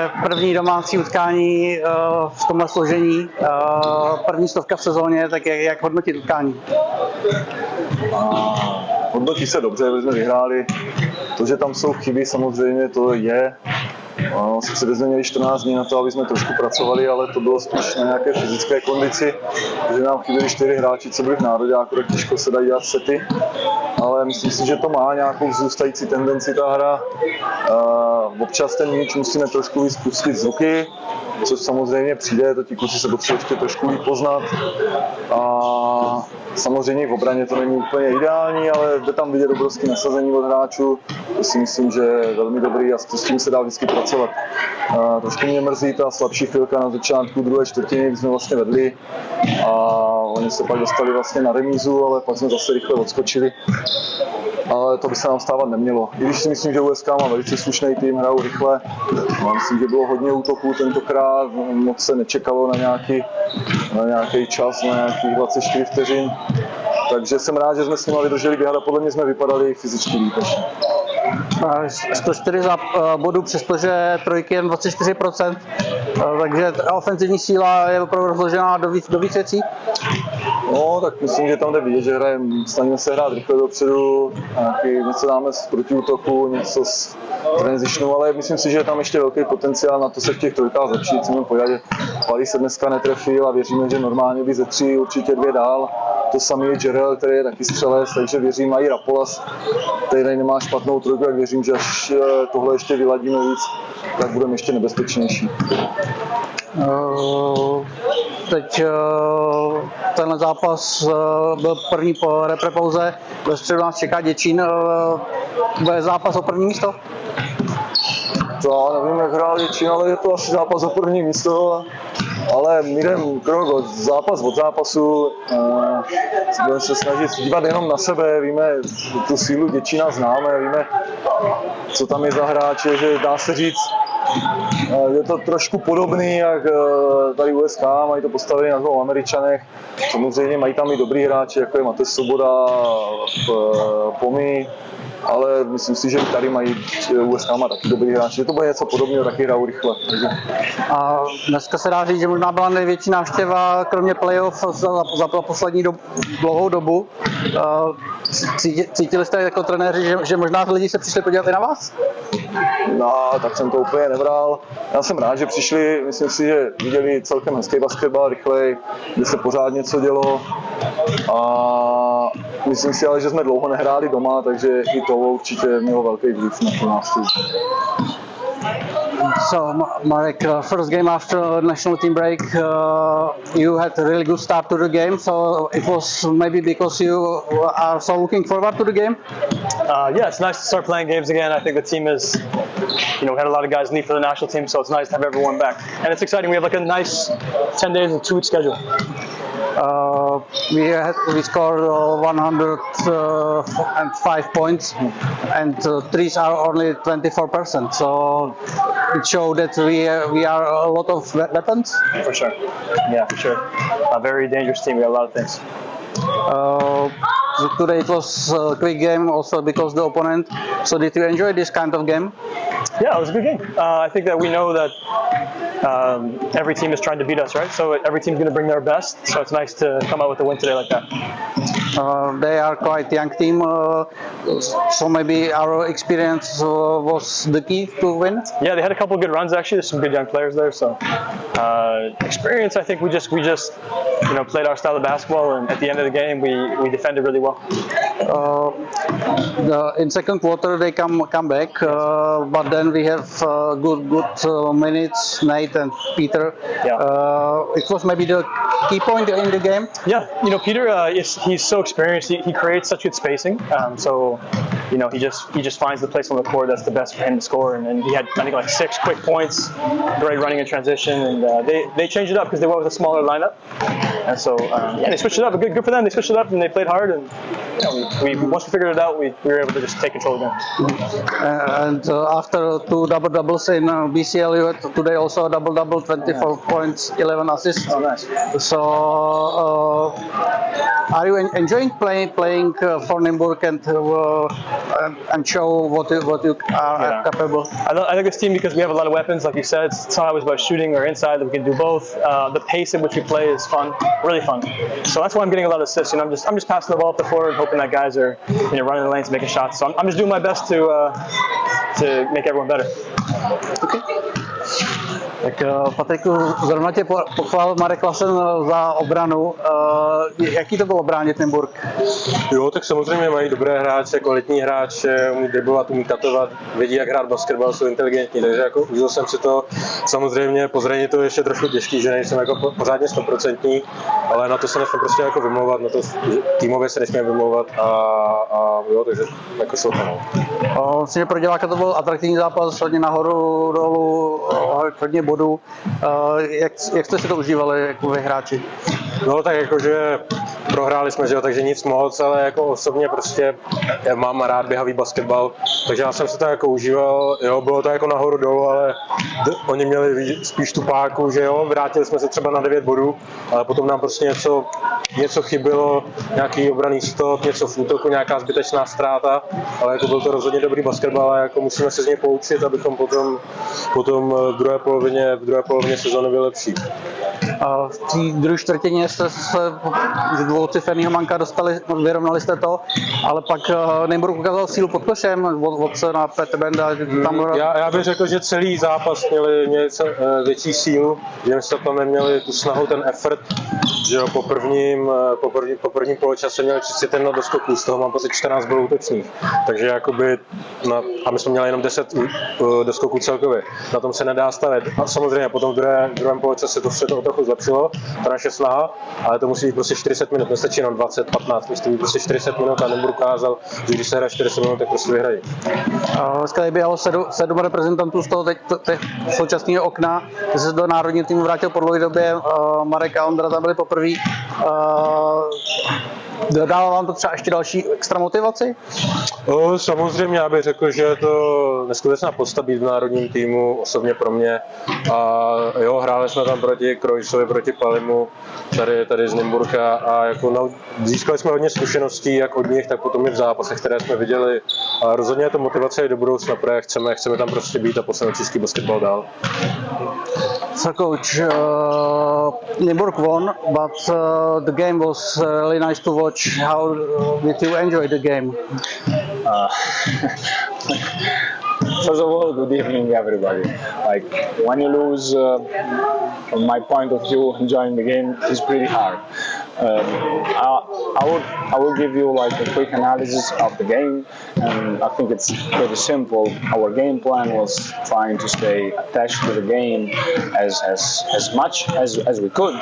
vaše první domácí utkání v tomhle složení, první stovka v sezóně, tak jak hodnotit utkání? Hodnotí se dobře, protože jsme vyhráli. To, že tam jsou chyby, samozřejmě to je. Sice jsme měli 14 dní na to, aby jsme trošku pracovali, ale to bylo spíš na nějaké fyzické kondici, že nám chyběli 4 hráči, co byli v národě, akorát těžko se dají dělat sety. Ale myslím si, že to má nějakou vzrůstající tendenci ta hra. Občas ten míč musíme trošku víc pustit z ruky, což samozřejmě přijde, to ti kluci se potřebují ještě trošku víc poznat. A samozřejmě v obraně to není úplně ideální, ale jde tam vidět obrovské nasazení od hráčů. To si myslím, že je velmi dobrý a s tím se dá vždycky pracovat. Trošku mě mrzí ta slabší chvilka na začátku druhé čtvrtiny, kdy jsme vlastně vedli a oni se pak dostali vlastně na remízu, ale pak jsme zase rychle odskočili. Ale to by se nám stávat nemělo. I když si myslím, že USK má velice slušný tým, hrajou rychle. Myslím, že bylo hodně útoků tentokrát, moc se nečekalo na nějaký čas, na nějakých 24 vteřin. Takže jsem rád, že jsme s nimi vydrželi běhat a podle mě jsme vypadali fyzicky líp. 104 bodů, přestože trojky jen 24%, takže ofenzivní síla je opravdu rozložená do víc věcí. No, tak myslím, že tam jde vidět, že snažíme se hrát rychle dopředu, něco dáme z protiútoku, něco z transitionu, ale myslím si, že je tam ještě velký potenciál na to se v těch trojkách zlepšit. Chceme pojat, že Pali se dneska netrefil a věříme, že normálně by ze 3 určitě 2 dál. To samý je Jerel, který je taky střelec, takže věřím, i Rapolas, který tady nemá špatnou trojku, tak věřím, že až tohle ještě vyladíme víc, tak budeme ještě nebezpečnější. Teď tenhle zápas byl první po reprepauze, ve středu nás čeká Děčín, bude zápas o první místo? To nevím, jak hrál Děčín, ale je to asi zápas o první místo, ale my jdeme zápas od zápasu, budeme se snažit dívat jenom na sebe, víme, tu sílu Děčína známe, víme, co tam je za hráče, že dá se říct, je to trošku podobný, jak tady USK, mají to postavené na 2 Američanech. Samozřejmě mají tam i dobrý hráči, jako je Matej Svoboda, Pomy, ale myslím si, že tady mají USK má taky dobrý hráči, že to bude něco podobného, taky hrajou rychle. Takže. A dneska se dá říct, že možná byla největší návštěva, kromě playoff, za poslední dlouhou dobu. Cítili jste jako trenéři, že možná lidi se přišli podívat i na vás? No, tak jsem to úplně nebral. Já jsem rád, že přišli, myslím si, že viděli celkem hezký basketbal, rychlej, kde se pořád něco dělo. A myslím si ale, že jsme dlouho nehráli doma, takže i to určitě mělo velký vliv na tu návštěvu. So, Marek, first game after national team break, you had a really good start to the game. So it was maybe because you are so looking forward to the game. Yeah, it's nice to start playing games again. I think the team is, we had a lot of guys leave for the national team, so it's nice to have everyone back. And it's exciting. We have like a nice 10 days and 2-week schedule. We scored 105 points, and threes are only 24%. So it showed that we are a lot of weapons. For sure. Yeah, for sure. A very dangerous team. We got a lot of things. Today it was a quick game also because the opponent. So did you enjoy this kind of game? Yeah, it was a good game. I think that we know that every team is trying to beat us, right? So every team's going to bring their best. So it's nice to come out with a win today like that. They are quite young team, so maybe our experience was the key to win. Yeah, they had a couple of good runs actually. There's some good young players there. So experience, I think we just played our style of basketball, and at the end of the game we defended really well. In second quarter they come back, but then we have good minutes, Nate and Peter. Yeah. It was maybe the key point in the game. Yeah, Peter he's so experienced. He creates such good spacing. So he just finds the place on the court that's the best for him to score. And he had I think like 6 quick points, great running in transition, and they changed it up because they went with a smaller lineup. And so they switched it up. Good for them. They switched it up and they played hard. And once we figured it out, we were able to just take control of the game. And after 2 double-doubles in BCL, you had today also a double-double, 24 points, 11 assists. Oh, nice. So, are you enjoying playing for Nymburk and show what you are capable? I like this team because we have a lot of weapons. Like you said, it's not always about shooting or inside. We can do both. The pace at which we play is fun, really fun. So that's why I'm getting a lot of assists. You know, I'm just passing the ball up the floor and hoping that guys are running the lanes, making shots. So I'm just doing my best to make everyone better. Okay. Tak Patriku, zrovna tě pochválil Marek Klassen za obranu. Jaký to bylo bránit Nymburk? Jo, tak samozřejmě mají dobré hráče, kvalitní hráče, umí driblovat, umí katovat, vědí, jak hrát basketbal, jsou inteligentní, takže jako užil jsem si to. Samozřejmě po zranění to je ještě trošku těžký, že nejsem jako pořádně 100%, ale na to se nesmím prostě jako vymlouvat, na to týmově se nesmím vymlouvat a jo, takže jako šlo to. Myslím, že pro diváka to byl atraktivní zápas, hodně nahoru, dolů, hodně bodů. Jak jste si to užívali jako vy hráči? No tak jakože prohráli jsme, že jo, takže nic moc, ale jako osobně prostě mám rád běhavý basketbal, takže já jsem se to jako užíval, jo, bylo to jako nahoru dolů, ale oni měli spíš tu páku, že jo, vrátili jsme se třeba na 9 bodů, ale potom nám prostě něco chybilo, nějaký obranný stop, něco v útoku, nějaká zbytečná ztráta, ale jako byl to rozhodně dobrý basketbal a jako musíme se z něj poučit, abychom potom v druhé polovině sezóny byli lepší. V té druhé čtvrtině jste se z dvouciferného manka dostali, vyrovnali jste to, ale pak Nymburk ukázal sílu pod košem, od na Petr Benda. Já bych řekl, že celý zápas měli větší sílu, že jsme tam neměli tu snahu, ten effort, že jo, po prvním poločase měli 31 doskoků, z toho mám pocit 14 bylo útočných, takže jakoby, a my jsme měli jenom 10 doskoků celkově, na tom se nedá stavět. A samozřejmě potom v druhém poločase se to trochu zlepšilo, ta naše snaha, ale to musí být prostě 40 minut, nestačí jenom 20-15, musí být prostě 40 minut a Nymburk ukázal, že když se hraje 40 minut, tak prostě vyhrají. Dneska tady běhalo 7 reprezentantů z toho teď současného okna, ty se do národního týmu vrátil po dlouhé době, Marek a Ondra tam byli poprvé. Dodává vám to třeba ještě další extra motivaci? Samozřejmě, já bych řekl, že je to neskutečná podsta být v národním týmu, osobně pro mě. A jo, hráli jsme tam proti Krojsovi, proti Palimu, tady z Nymburka a jako získali jsme hodně zkušeností, jak od nich, tak potom i v zápasech, které jsme viděli. A rozhodně je to motivace i do budoucna, protože chceme tam prostě být a posunout český basketbal dál. So coach, Nymburk won, but the game was really nice to watch. How did you enjoy the game? First of all, good evening, everybody. Like when you lose, from my point of view, enjoying the game is pretty hard. I will give you like a quick analysis of the game, and I think it's pretty simple. Our game plan was trying to stay attached to the game as much as we could,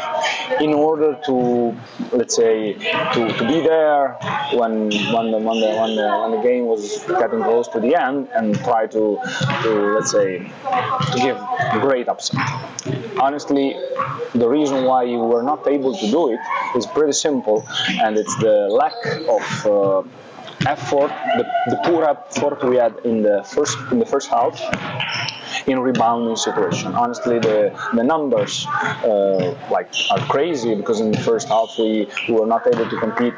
in order to, let's say, to be there when the game was getting close to the end, and try to let's say, to give great upset. Honestly, the reason why you were not able to do it is pretty simple, and it's the lack of effort, the poor effort we had in the first half in rebounding situation. Honestly, the numbers are crazy, because in the first half we were not able to compete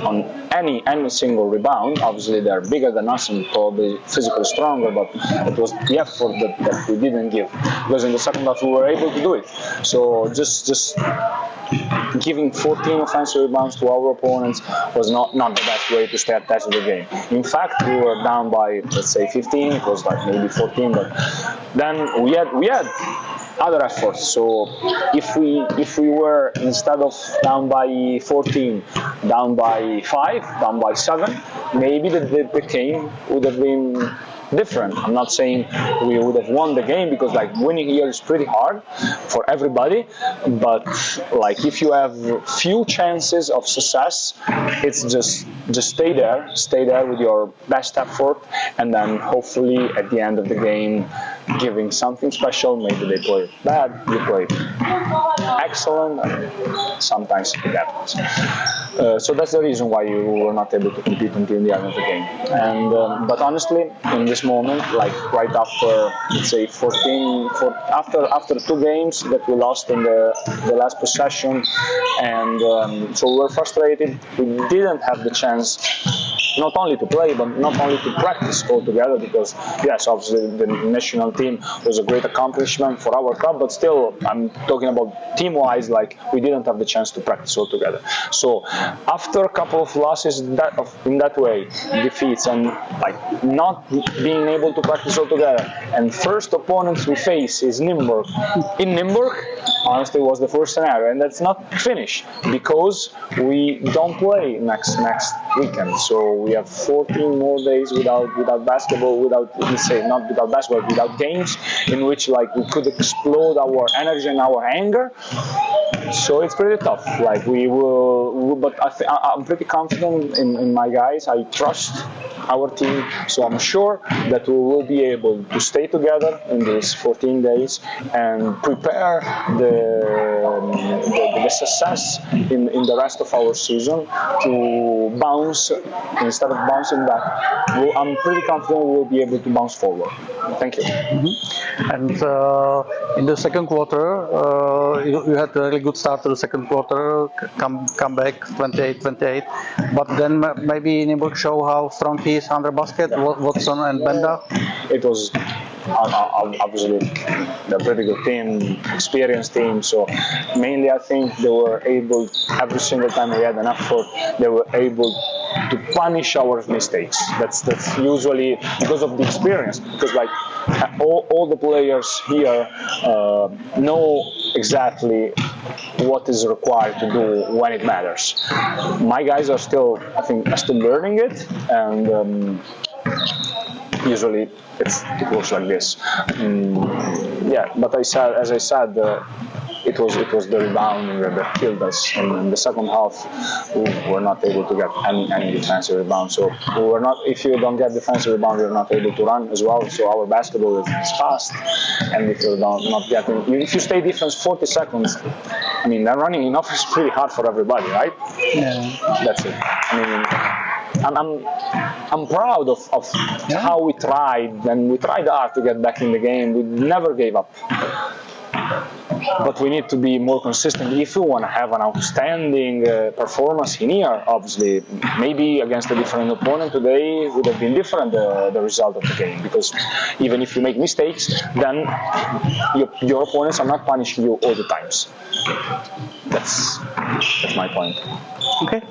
on any single rebound. Obviously, they're bigger than us and probably physically stronger, but it was the effort that we didn't give, because in the second half we were able to do it. So just giving 14 offensive rebounds to our opponents was not the best way to stay attached to the game. In fact, we were down by, let's say, 15. It was like maybe 14, but then we had other efforts. So if we were, instead of down by 14, down by 5, down by 7, maybe the game would have been different. I'm not saying we would have won the game, because like winning here is pretty hard for everybody, but like if you have few chances of success, it's just stay there with your best effort, and then hopefully at the end of the game giving something special. Maybe they play bad, we play excellent, and sometimes it happens. So that's the reason why you were not able to compete until the end of the game. And but honestly, in this moment, like right after, let's say, after 2 games that we lost in the last possession, and so we were frustrated. We didn't have the chance not only to play, but not only to practice all together, because yes, obviously the national team was a great accomplishment for our club, but still, I'm talking about team-wise, like we didn't have the chance to practice all together. So after a couple of losses in that way, defeats, and like not being able to practice all together, and first opponents we face is Nymburk. In Nymburk, honestly, was the first scenario, and that's not finished because we don't play next weekend. So we have 14 more days without basketball, without games, in which like we could explode our energy and our anger. So it's pretty tough. Like we will, but I'm pretty confident in my guys. I trust our team, so I'm sure that we will be able to stay together in these 14 days and prepare the success in the rest of our season to bounce instead of bouncing back. I'm pretty confident we will be able to bounce forward. Thank you. Mm-hmm. And in the second quarter, you had a really good start to the second quarter, come back 28-28, but then maybe Nymburk show how strong he is under basket, Watson and Benda. It was obviously they're a pretty good team, experienced team, so mainly I think they were able, every single time we had an effort, they were able to punish our mistakes. That's usually because of the experience, because like all the players here know exactly what is required to do when it matters. My guys are still learning it, and usually it works like this. Yeah, but as I said, it was the rebounding that killed us. And in the second half, we were not able to get any defensive rebound. So we were not. If you don't get defensive rebound, you're not able to run as well. So our basketball is fast, and if you stay defense 40 seconds, I mean, then running enough is pretty hard for everybody, right? Yeah. That's it. I mean, I'm proud of how we tried, and we tried hard to get back in the game. We never gave up. But we need to be more consistent if we want to have an outstanding performance in here. Obviously, maybe against a different opponent today would have been different, the result of the game, because even if you make mistakes, then your opponents are not punishing you all the times. That's my point. Okay.